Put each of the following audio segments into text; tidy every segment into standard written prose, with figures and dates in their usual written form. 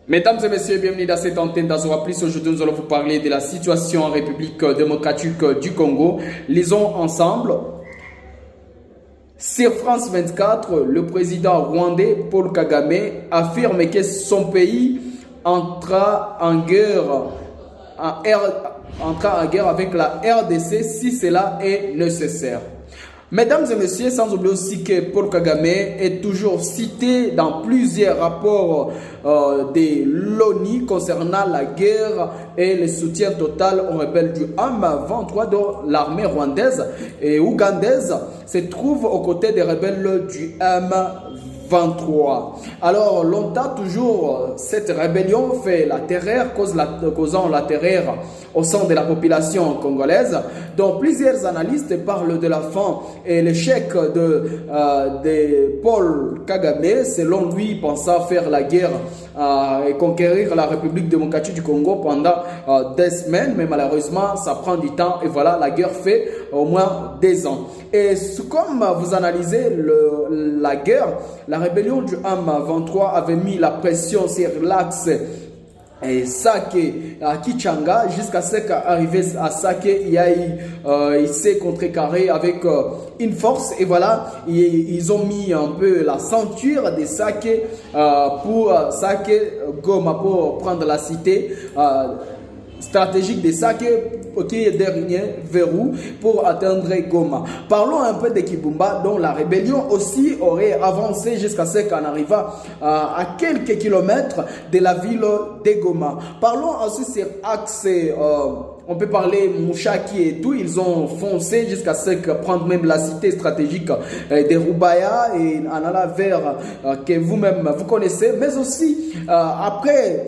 Mesdames et messieurs, bienvenue dans cette antenne d'Azora Plus. Aujourd'hui, nous allons vous parler de la situation en République démocratique du Congo. Lisons ensemble. Sur France 24, le président rwandais Paul Kagame affirme que son pays entra en guerre avec la RDC si cela est nécessaire. Mesdames et messieurs, sans oublier aussi que Paul Kagame est toujours cité dans plusieurs rapports de l'ONU concernant la guerre et le soutien total aux rebelles du M23 dont l'armée rwandaise et ougandaise se trouve aux côtés des rebelles du M23. Alors, longtemps toujours, cette rébellion fait la terreur, causant la terreur au sein de la population congolaise, dont plusieurs analystes parlent de la fin et l'échec de Paul Kagame, selon lui, pensant faire la guerre et conquérir la République démocratique du Congo pendant 2 semaines, mais malheureusement, ça prend du temps et voilà, la guerre fait au moins 2 ans. Et comme vous analysez la guerre, la rébellion du M23 avait mis la pression sur l'axe et Sake à Kichanga jusqu'à ce qu'arrivé à Sake, il s'est contrecarré avec une force et voilà, ils ont mis un peu la ceinture de Sake pour Sake Goma pour prendre la cité stratégique de Sake qui est dernier verrou pour atteindre Goma. Parlons un peu de Kibumba dont la rébellion aussi aurait avancé jusqu'à ce qu'on arrive à quelques kilomètres de la ville de Goma. Parlons aussi sur axe, on peut parler Mouchaki et tout, ils ont foncé jusqu'à ce que prendre même la cité stratégique de Rubaya et en allant vers que vous-même vous connaissez, mais aussi après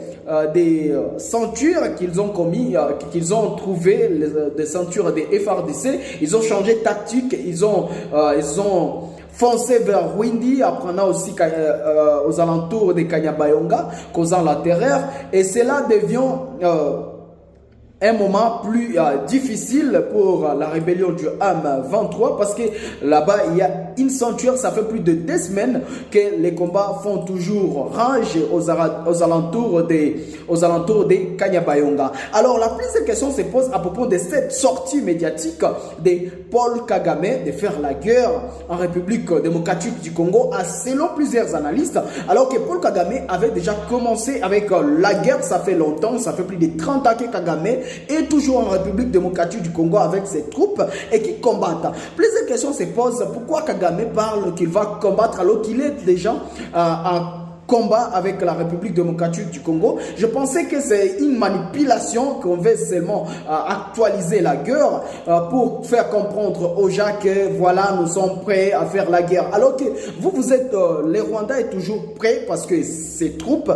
des ceintures qu'ils ont commis, qu'ils ont trouvé, des ceintures des FRDC, ils ont changé de tactique, ils ont foncé vers Windi, apprenant aussi aux alentours de Kanyabayonga, causant la terreur, et cela devient un moment plus difficile pour la rébellion du M23 parce que là-bas il y a une ceinture, ça fait plus de 2 semaines que les combats font toujours rage aux alentours de Kanyabayonga. Alors la prise de question se pose à propos de cette sortie médiatique de Paul Kagame de faire la guerre en République démocratique du Congo, selon plusieurs analystes, alors que Paul Kagame avait déjà commencé avec la guerre, ça fait longtemps, ça fait plus de 30 ans que Kagame est toujours en République démocratique du Congo avec ses troupes et qui combattent. Plusieurs questions se posent. Pourquoi Kagame parle qu'il va combattre alors qu'il est déjà en combat avec la République démocratique du Congo? Je pensais que c'est une manipulation qu'on veut seulement actualiser la guerre pour faire comprendre aux gens que voilà, nous sommes prêts à faire la guerre. Alors que vous êtes, les Rwandais est toujours prêts parce que ces troupes,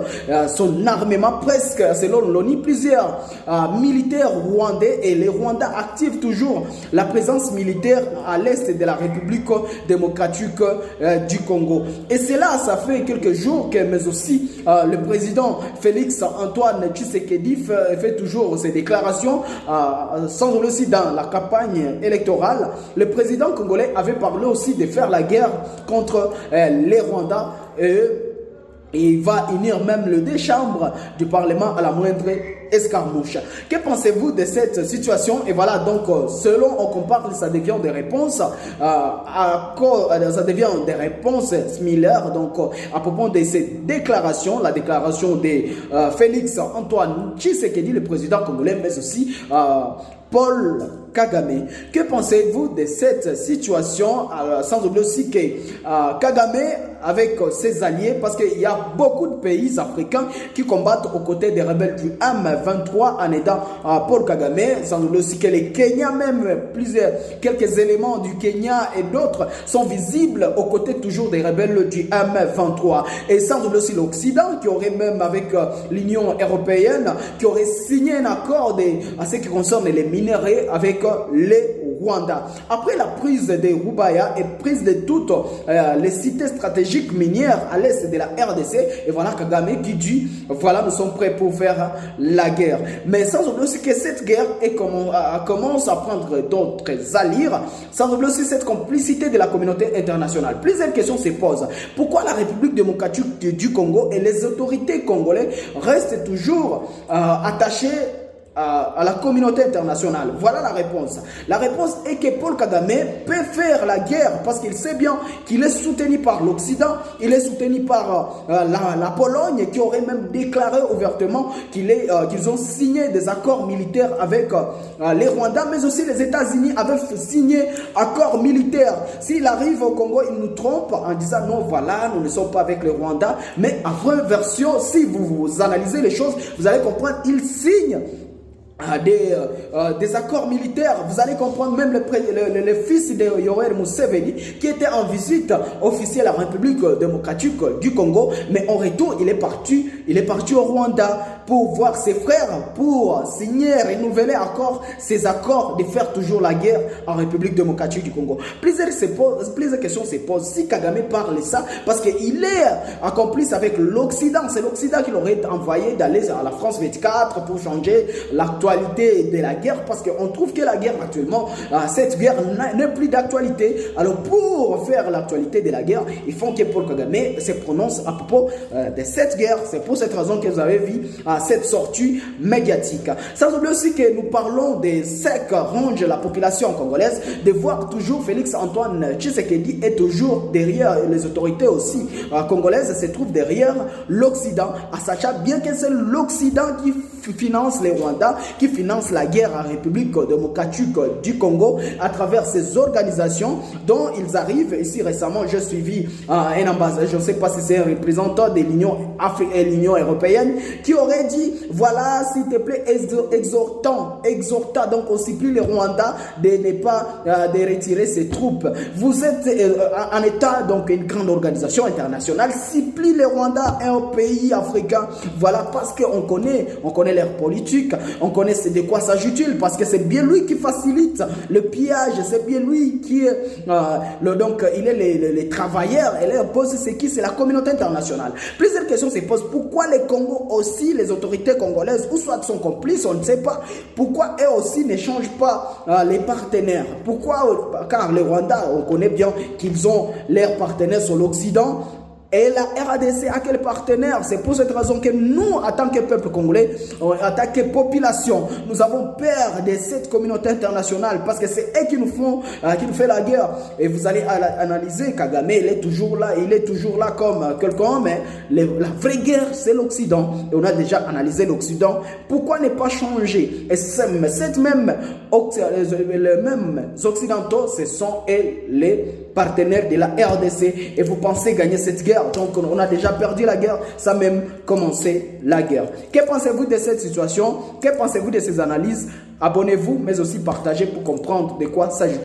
son armement presque, selon l'ONU, plusieurs militaires rwandais et les Rwandais activent toujours la présence militaire à l'est de la République démocratique du Congo. Et cela, ça fait quelques jours que mais aussi le président Félix Antoine Tshisekedi fait toujours ses déclarations, sans oublier aussi dans la campagne électorale. Le président congolais avait parlé aussi de faire la guerre contre les Rwandais et il va unir même les 2 chambres du Parlement à la moindre escarmouche. Que pensez-vous de cette situation? Et voilà, donc, selon on compare, ça devient des réponses, ça devient des réponses similaires. Donc, à propos de ces déclarations, la déclaration de Félix Antoine Tshisekedi, le président congolais, mais aussi Paul Kagame. Que pensez-vous de cette situation? Sans oublier aussi que Kagame, avec ses alliés, parce qu'il y a beaucoup de pays africains qui combattent aux côtés des rebelles du M23 en aidant Paul Kagame. Sans oublier aussi que les Kenyans, même quelques éléments du Kenya et d'autres sont visibles aux côtés toujours des rebelles du M23. Et sans oublier aussi l'Occident qui aurait même avec l'Union européenne qui aurait signé un accord à ce qui concerne les minerais avec les Rwanda. Après la prise de Rubaya et prise de toutes les cités stratégiques minières à l'est de la RDC, et voilà Kagame qui dit, voilà, nous sommes prêts pour faire la guerre. Mais sans oublier aussi que cette guerre commence à prendre d'autres allures, sans oublier aussi cette complicité de la communauté internationale. Plusieurs questions se posent. Pourquoi la République démocratique du Congo et les autorités congolaises restent toujours attachées à la communauté internationale? Voilà la réponse. La réponse est que Paul Kagame peut faire la guerre parce qu'il sait bien qu'il est soutenu par l'Occident, il est soutenu par la Pologne qui aurait même déclaré ouvertement qu'ils ont signé des accords militaires avec les Rwandais, mais aussi les États-Unis avaient signé accords militaires. S'il arrive au Congo, il nous trompe en disant non, voilà, nous ne sommes pas avec les Rwandais, mais en vraie version, si vous analysez les choses, vous allez comprendre, il signe des accords militaires. Vous allez comprendre même le fils de Yoweri Museveni qui était en visite officielle à la République démocratique du Congo, mais en retour il est parti au Rwanda pour voir ses frères, pour signer, renouveler encore ces accords de faire toujours la guerre en République démocratique du Congo. Plusieurs questions se posent. Si Kagame parle ça, parce qu'il est accomplice avec l'Occident, c'est l'Occident qui l'aurait envoyé d'aller à la France 24 pour changer l'actualité de la guerre, parce qu'on trouve que la guerre actuellement, cette guerre n'est plus d'actualité. Alors pour faire l'actualité de la guerre, il faut que Paul Kagame se prononce à propos de cette guerre. C'est pour cette raison que vous avez vu cette sortie médiatique. Sans oublier aussi que nous parlons de ce que ronge la population congolaise, de voir toujours Félix Antoine Tshisekedi est toujours derrière les autorités aussi congolaises, se trouve derrière l'Occident, à sachant bien que c'est l'Occident qui finance les Rwandais, qui finance la guerre en République démocratique du Congo à travers ces organisations dont ils arrivent. Ici récemment, j'ai suivi un ambassadeur, je ne sais pas si c'est un représentant de l'Union africaine et l'Union européenne, qui aurait dit, voilà, s'il te plaît, exhortant donc on supplie les Rwandais de ne pas de retirer ses troupes. Vous êtes en état, donc une grande organisation internationale, supplie les Rwandais, un pays africain, voilà, parce qu'on connaît leur politique, on connaît de quoi s'agit-il, parce que c'est bien lui qui facilite le pillage, c'est bien lui qui est donc il est les travailleurs, et leur pose c'est qui? C'est la communauté internationale. Plusieurs questions se posent. Pourquoi les Congo aussi, les autorités congolaises, ou soit sont complices, on ne sait pas, pourquoi eux aussi ne changent pas les partenaires? Pourquoi? Car les Rwandais, on connaît bien qu'ils ont leurs partenaires sur l'Occident. Et la RDC a quel partenaire? C'est pour cette raison que nous, en tant que peuple congolais, en tant que population, nous avons peur de cette communauté internationale parce que c'est eux qui nous font la guerre. Et vous allez analyser, Kagame, il est toujours là comme quelqu'un, mais la vraie guerre, c'est l'Occident. Et on a déjà analysé l'Occident. Pourquoi ne pas changer? Et les mêmes Occidentaux, ce sont les partenaires de la RDC. Et vous pensez gagner cette guerre? Donc on a déjà perdu la guerre sans même commencer la guerre. Que pensez-vous de cette situation? Que pensez-vous de ces analyses? Abonnez-vous, mais aussi partagez pour comprendre de quoi s'agit.